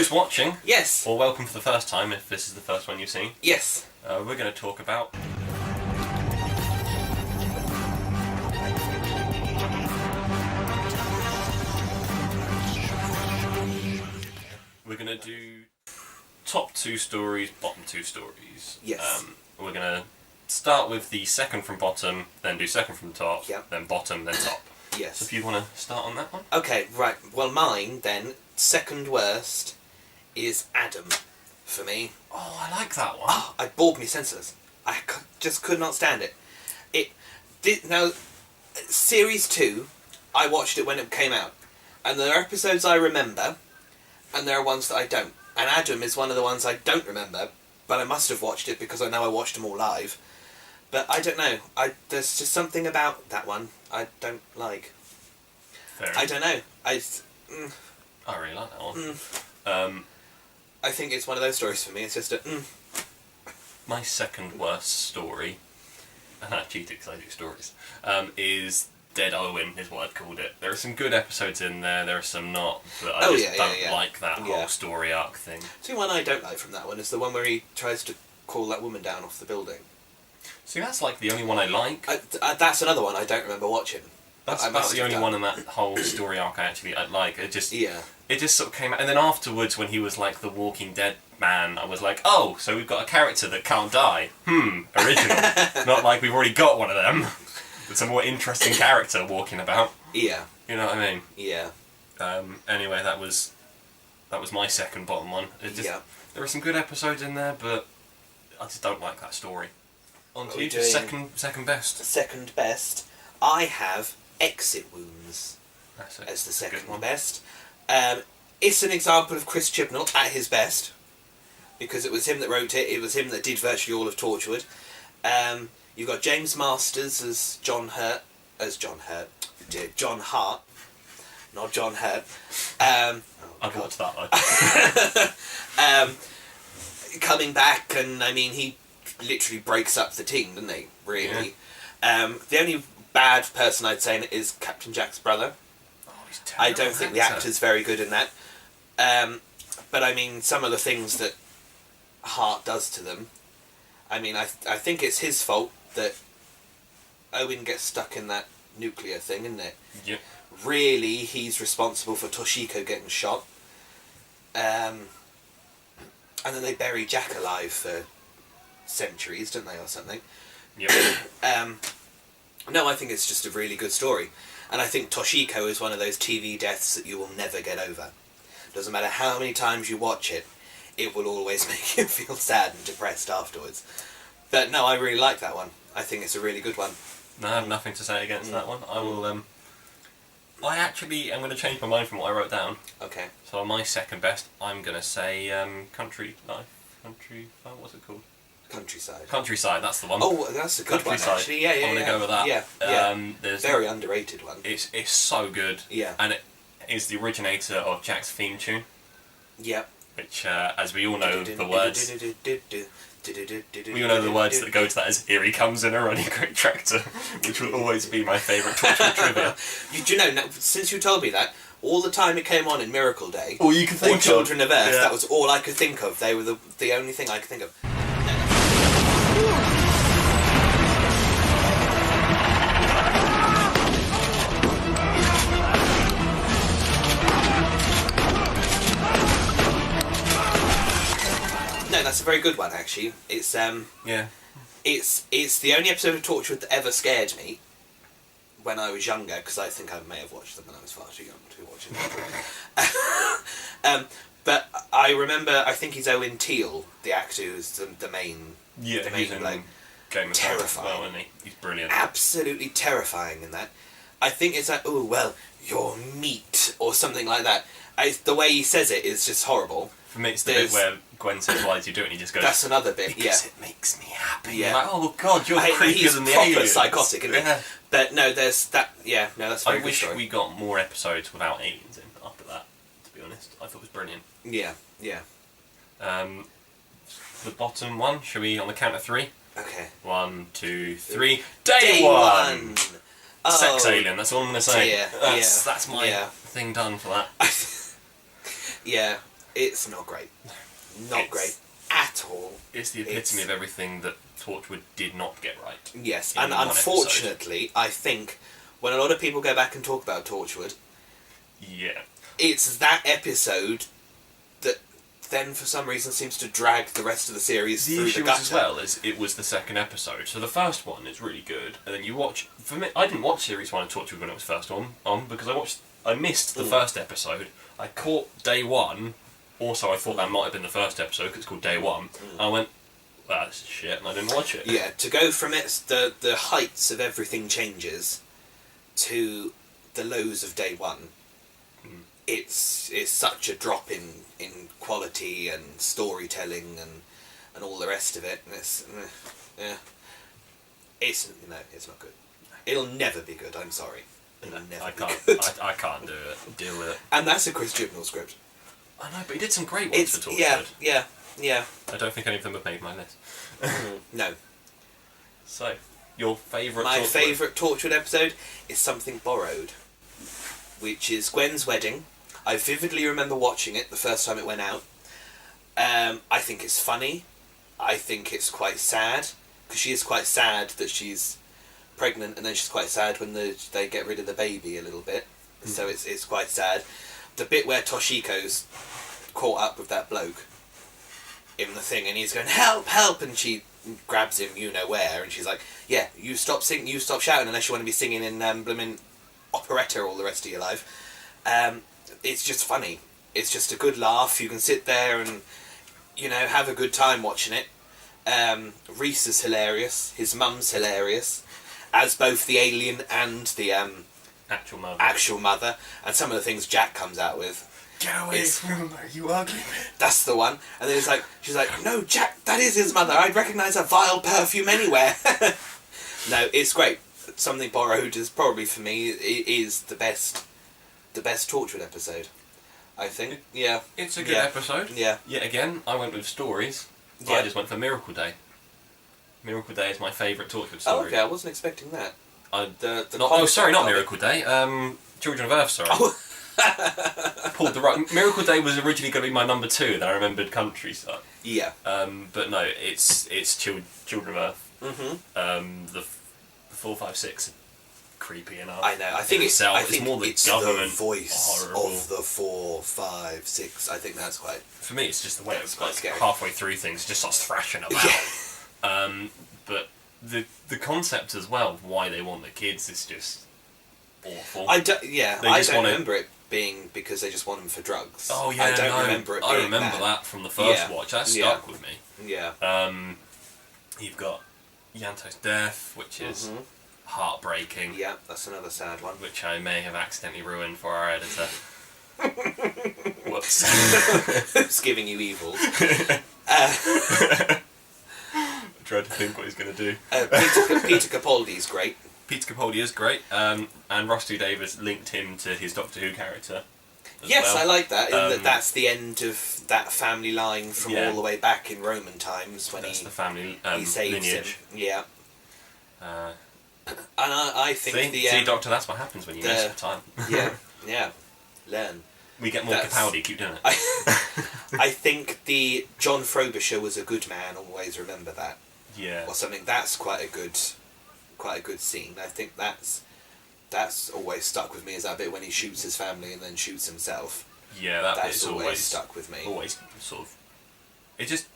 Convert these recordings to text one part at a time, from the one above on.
just watching, Yes. or welcome for the first time if this is the first one you've seen, Yes. we're going to talk about... We're going to do top 2 stories, bottom 2 stories. Yes. We're going to start with the second from bottom, then do second from top, then bottom, then top. Yes. So if you want to start on that one? Okay, right. Well, mine, then, second worst is Adam, for me. Oh, I like that one. Oh, it bored me senseless. I just could not stand it. Now, Series 2, I watched it when it came out. And there are episodes I remember, and there are ones that I don't. And Adam is one of the ones I don't remember, but I must have watched it because I know I watched them all live. But I don't know. There's just something about that one I don't like. Fair. I don't know. I really like that one. I think it's one of those stories for me. It's just My second worst story, and I cheated because I do stories, is Dead Owen, is what I'd called it. There are some good episodes in there, there are some not, but I don't like that whole story arc thing. See, one I don't like from that one is the one where he tries to call that woman down off the building. See, that's like the only one I like. That's another one I don't remember watching. That's about the only one in that whole story arc I like. It just sort of came out, and then afterwards when he was like the Walking Dead man, I was like, oh, so we've got a character that can't die. Original. Not like we've already got one of them. It's a more interesting character walking about. Yeah. You know what I mean? Yeah. Anyway, that was my second bottom one. There are some good episodes in there, but I just don't like that story. On to you, second best. Second best, I have Exit Wounds as the second best. It's an example of Chris Chibnall at his best, because it was him that wrote it. It was him that did virtually all of Torchwood. You've got James Masters as John Hart, not John Hurt. I've watched that though. Coming back, and I mean, he literally breaks up the team, doesn't he? Really. Yeah. The only bad person I'd say in it is Captain Jack's brother. Oh, he's terrible. I don't think the actor's very good in that. But I mean, some of the things that Hart does to them, I mean, I think it's his fault that Owen gets stuck in that nuclear thing, isn't it? Yep. Really, he's responsible for Toshiko getting shot. And then they bury Jack alive for centuries, don't they, or something? Yep. No, I think it's just a really good story. And I think Toshiko is one of those TV deaths that you will never get over. Doesn't matter how many times you watch it, it will always make you feel sad and depressed afterwards. But no, I really like that one. I think it's a really good one. No, I have nothing to say against that one. I will, I actually am going to change my mind from what I wrote down. Okay. So on my second best, I'm going to say Country Life. What's it called? Countryside. Countryside, that's the one. Oh, that's a good one, actually. Yeah, I'm going to go with that. Yeah. Very underrated one. It's so good. Yeah. And it is the originator of Jack's theme tune. Yeah. Which, as we all know, the words... We all know the words that go to that is "Here he comes in a running great tractor," which will always be my favourite Torchwood trivia. You know, now, since you told me that, all the time it came on in Miracle Day, all you can think or Children of Earth, that was all I could think of. They were the only thing I could think of. No, that's a very good one, actually. It's It's the only episode of Torchwood that ever scared me when I was younger, because I think I may have watched them when I was far too young to watch them. But I remember, I think he's Owen Teale, the actor who's the main bloke. Game of terrifying. Well, isn't he? He's brilliant. Absolutely terrifying in that. I think it's like, oh, well, you're meat, or something like that. The way he says it is just horrible. For me, it's the bit where Gwen says, why do you do it? And he just goes... That's another bit, because it makes me happy. Yeah. Like, oh, God, you're creepier than the aliens. He's proper psychotic, isn't he? But no, there's that... Yeah, no, that's a very good story. I wish we got more episodes without aliens in after that, to be honest. I thought it was brilliant. Yeah, yeah. The bottom one, shall we, on the count of 3? Okay. 1, 2, 3. Day one! Sex alien, that's all I'm going to say. Yeah, that's my thing done for that. Yeah. It's not great. Not great at all. It's the epitome of everything that Torchwood did not get right. Yes, and unfortunately, I think when a lot of people go back and talk about Torchwood, yeah, it's that episode that then for some reason seems to drag the rest of the series through the gutter. The issue as well is it was the second episode, so the first one is really good, and then you watch. For me, I didn't watch Series 1 of Torchwood when it was first on because I missed the first episode. I caught day one. Also, I thought that might have been the first episode because it's called Day One. And I went, well, this is shit, and I didn't watch it. Yeah, to go from the heights of everything changes to the lows of Day One. It's such a drop in quality and storytelling and all the rest of it. And it's not good. It'll never be good. I'm sorry. It'll never be good. I can't do it. Deal with it. And that's a Chris Chibnall script. I know, but he did some great ones for Torchwood. Yeah. I don't think any of them have made my list. No. So, your favourite My Torchwood? favourite Torchwood episode is Something Borrowed, which is Gwen's wedding. I vividly remember watching it the first time it went out. I think it's funny. I think it's quite sad, because she is quite sad that she's pregnant, and then she's quite sad when they get rid of the baby a little bit. So it's quite sad. The bit where Toshiko's caught up with that bloke in the thing, and he's going, help, help, and she grabs him, you know where, and she's like, yeah, you stop singing, you stop shouting, unless you want to be singing in blooming operetta all the rest of your life. It's just funny. It's just a good laugh. You can sit there and, have a good time watching it. Reese is hilarious. His mum's hilarious, as both the alien and the actual mother. And some of the things Jack comes out with. Get away from her, you ugly bitch. That's the one. And then she's like, no, Jack, that is his mother. I'd recognise a vile perfume anywhere. No, it's great. Something Borrowed is probably, for me, is the best Torchwood episode, I think. Yeah. It's a good episode. Yeah. Yet again, I went with stories. Yeah. I just went for Miracle Day. Miracle Day is my favourite Torchwood story. Oh, okay, I wasn't expecting that. Not Miracle Day. Children of Earth, sorry. Oh. Pulled the right. Miracle Day was originally going to be my number 2, then I remembered Countryside. Yeah. But no, it's Children of Earth. Mm-hmm. The 4, 5, 6 creepy enough. I know. I think it's more the government the voice horrible. of the 4, 5, 6. I think that's quite. For me, it's just the way it's quite scary. Halfway through things, it just starts thrashing about. Yeah. But the concept as well of why they want the kids is just awful. I don't remember it being because they just want them for drugs. Oh yeah, I don't remember it. I remember that from the first watch. That stuck with me. Yeah. You've got Yanto's death, which is heartbreaking. Yeah, that's another sad one. Which I may have accidentally ruined for our editor. Whoops. Who's giving you evil? I tried to think what he's going to do. Peter Capaldi's great. Peter Capaldi is great, and Rusty Davis linked him to his Doctor Who character. Yes, well. I like that. That's the end of that family line from all the way back in Roman times when that's the family he saves lineage. him. Yeah. And I think see, Doctor, that's what happens when you mess with time. Yeah. Learn. We get more Capaldi. Keep doing it. I think the John Frobisher was a good man. Always remember that. Yeah. Or something. That's quite a good scene. I think that's always stuck with me. Is that bit when he shoots his family and then shoots himself? Yeah, that's bit's always stuck with me. Always sort of. It just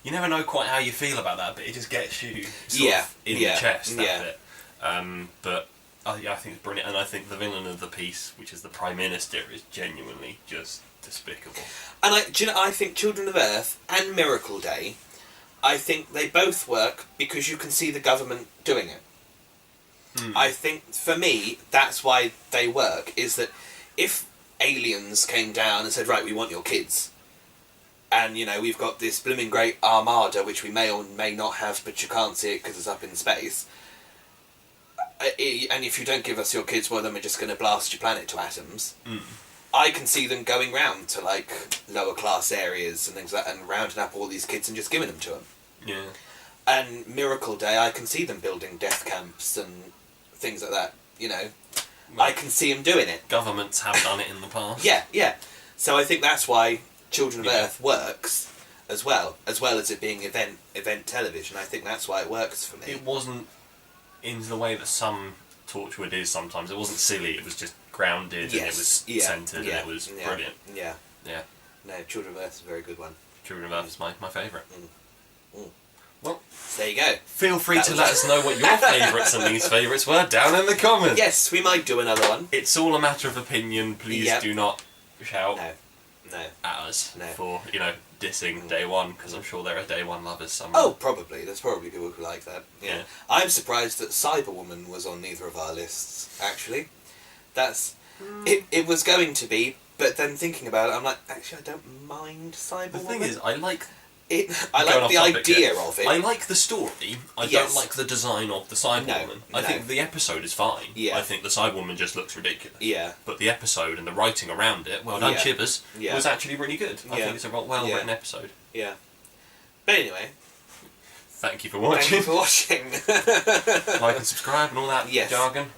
you never know quite how you feel about that, but it just gets you in the chest. That bit. But I think it's brilliant, and I think the villain of the piece, which is the Prime Minister, is genuinely just despicable. And I think Children of Earth and Miracle Day, I think they both work because you can see the government doing it. I think, for me, that's why they work, is that if aliens came down and said, right, we want your kids, and, we've got this blooming great armada, which we may or may not have, but you can't see it because it's up in space, and if you don't give us your kids, well, then we're just going to blast your planet to atoms. I can see them going round to, lower class areas and things like that, and rounding up all these kids and just giving them to them. Yeah. And Miracle Day, I can see them building death camps and things like that, Well, I can see them doing it. Governments have done it in the past. Yeah. So I think that's why Children of Earth works as well as it being event television. I think that's why it works for me. It wasn't in the way that some Torchwood is sometimes. It wasn't silly. It was just grounded and it was centred and it was brilliant. Yeah. Yeah. No, Children of Earth is a very good one. Children of Earth is my favourite. Well, so there you go. Feel free to let us know what your favourites and least favourites were down in the comments. Yes, we might do another one. It's all a matter of opinion. Please do not shout at us for, dissing Day One, because I'm sure there are Day One lovers somewhere. Oh, probably. There's probably people who like that. Yeah. I'm surprised that Cyberwoman was on neither of our lists, actually. It was going to be, but then thinking about it, I'm like, actually, I don't mind Cyberwoman. The thing is, I like the idea of it. I like the story. I don't like the design of the Cyberwoman. I think the episode is fine. Yeah. I think the Cyberwoman just looks ridiculous. Yeah. But the episode and the writing around it, well done, Chivers, was actually really good. I think it's a well-written episode. Yeah. But anyway. Thank you for watching. Like and subscribe and all that jargon.